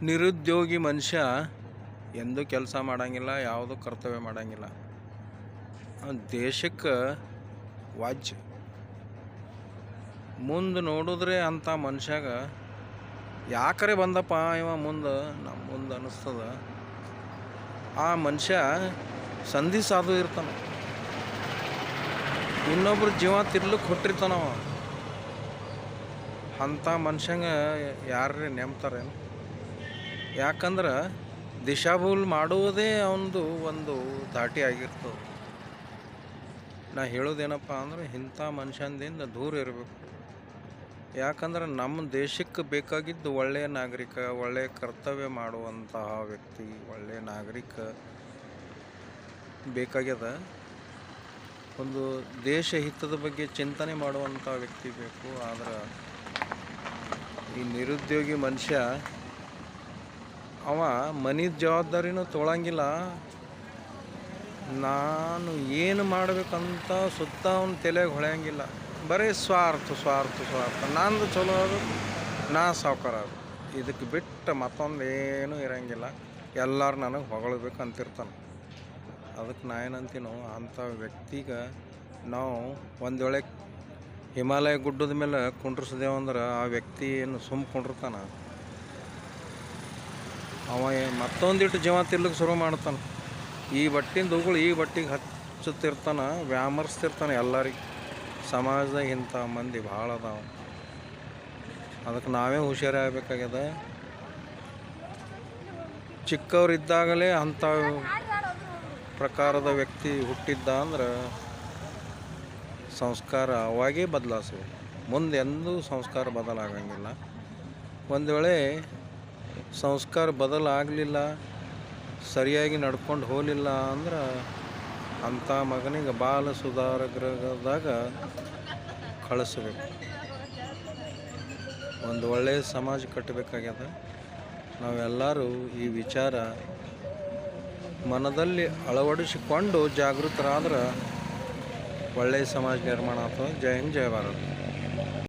ನಿರುದ್ಯೋಗಿ ಮನುಷ್ಯ ಎಂದೂ ಕೆಲಸ ಮಾಡಂಗಿಲ್ಲ, ಯಾವುದೂ ಕರ್ತವ್ಯ ಮಾಡಂಗಿಲ್ಲ. ದೇಶಕ್ಕೆ ವಾಜ್ಯ ಮುಂದೆ ನೋಡಿದ್ರೆ ಅಂಥ ಮನುಷ್ಯಾಗ ಯಾಕರೆ ಬಂದಪ್ಪ ಇವ ಮುಂದೆ ನಮ್ಮ ಮುಂದೆ ಅನ್ನಿಸ್ತದ. ಆ ಮನುಷ್ಯ ಸಂಧಿ ಸಾಧು ಇರ್ತಾನೆ, ಇನ್ನೊಬ್ರು ಜೀವ ತಿರ್ಲಿಕ್ಕೆ ಹೊಟ್ಟಿರ್ತಾನವ. ಅಂಥ ಮನುಷ್ಯಂಗ ಯಾರೇ ನೆಮ್ತಾರೇನು? ಯಾಕಂದ್ರೆ ದಿಶಾಭೂಲ್ ಮಾಡುವುದೇ ಅವನದು ಒಂದು ದಾಟಿ ಆಗಿರ್ತದೆ. ನಾ ಹೇಳೋದೇನಪ್ಪ ಅಂದ್ರೆ ಇಂಥ ಮನುಷ್ಯನಿಂದ ದೂರ ಇರಬೇಕು. ಯಾಕಂದ್ರೆ ನಮ್ಮ ದೇಶಕ್ಕೆ ಬೇಕಾಗಿದ್ದು ಒಳ್ಳೆಯ ನಾಗರಿಕ, ಒಳ್ಳೆಯ ಕರ್ತವ್ಯ ಮಾಡುವಂತಹ ವ್ಯಕ್ತಿ, ಒಳ್ಳೆಯ ನಾಗರಿಕ ಬೇಕಾಗ್ಯದ. ಒಂದು ದೇಶ ಹಿತದ ಬಗ್ಗೆ ಚಿಂತನೆ ಮಾಡುವಂಥ ವ್ಯಕ್ತಿ ಬೇಕು. ಆದ್ರೆ ಈ ನಿರುದ್ಯೋಗಿ ಮನುಷ್ಯ ಅವ ಮನೆ ಜವಾಬ್ದಾರಿನೂ ತೊಗೊಳಂಗಿಲ್ಲ. ನಾನು ಏನು ಮಾಡಬೇಕಂತ ಸುತ್ತ ಅವನ ತಲೆಗೆ ಹೊಳೆಯಂಗಿಲ್ಲ. ಬರೀ ಸ್ವಾರ್ಥ ಸ್ವಾರ್ಥ ಸ್ವಾರ್ಥ. ನಂದು ಚಲೋ ಅದು, ನಾ ಸಾವ್ಕಾರ ಅದು, ಇದಕ್ಕೆ ಬಿಟ್ಟು ಮತ್ತೊಂದು ಏನೂ ಇರೋಂಗಿಲ್ಲ. ಎಲ್ಲರೂ ನನಗೆ ಹೊಗಳ್ಬೇಕು ಅಂತಿರ್ತಾನೆ. ಅದಕ್ಕೆ ನಾ ಏನಂತೀನೋ ಅಂಥ ವ್ಯಕ್ತಿಗೆ ನಾವು ಒಂದು ವೇಳೆ ಹಿಮಾಲಯ ಗುಡ್ಡದ ಮೇಲೆ ಕುಂಡ್ರಿಸಿದೇವಂದ್ರೆ ಆ ವ್ಯಕ್ತಿ ಏನು ಸುಮ್ಕೊಂಡಿರ್ತಾನೆ, ಅವ ಮತ್ತೊಂದಿಟ್ಟು ಜೀವ ತಿರ್ಲಿಕ್ಕೆ ಶುರು ಮಾಡ್ತಾನೆ. ಈ ಬಟ್ಟಿನ ಉಗುಳು ಈ ಬಟ್ಟಿಗೆ ಹಚ್ಚುತ್ತಿರ್ತಾನೆ, ವ್ಯಾಮರ್ಸ್ತಿರ್ತಾನೆ ಎಲ್ಲರಿಗೆ. ಸಮಾಜದಾಗ ಇಂಥ ಮಂದಿ ಭಾಳ ಅದಾವ. ಅದಕ್ಕೆ ನಾವೇ ಹುಷಾರಾಗಬೇಕಾಗ್ಯದ. ಚಿಕ್ಕವರಿದ್ದಾಗಲೇ ಅಂಥ ಪ್ರಕಾರದ ವ್ಯಕ್ತಿ ಹುಟ್ಟಿದ್ದ ಅಂದ್ರೆ ಸಂಸ್ಕಾರ ಅವಾಗೇ ಬದಲಾಯಿಸ್ಬೇಕು. ಮುಂದೆ ಎಂದೂ ಸಂಸ್ಕಾರ ಬದಲಾಗಂಗಿಲ್ಲ. ಒಂದು ವೇಳೆ ಸಂಸ್ಕಾರ ಬದಲಾಗಲಿಲ್ಲ, ಸರಿಯಾಗಿ ನಡ್ಕೊಂಡು ಹೋಗಲಿಲ್ಲ ಅಂದ್ರೆ ಅಂಥ ಮಗನಿಗೆ ಬಾಲ ಸುಧಾರಗೃಹದಾಗ ಕಳಿಸ್ಬೇಕು. ಒಂದು ಒಳ್ಳೆಯ ಸಮಾಜ ಕಟ್ಟಬೇಕಾಗ್ಯದ. ನಾವೆಲ್ಲರೂ ಈ ವಿಚಾರ ಮನದಲ್ಲಿ ಅಳವಡಿಸಿಕೊಂಡು ಜಾಗೃತರಾದ್ರೆ ಒಳ್ಳೆಯ ಸಮಾಜ ನಿರ್ಮಾಣ ಆಗ್ತದೆ. ಜೈ ಹಿಂದ್, ಜೈ ಭಾರತ್.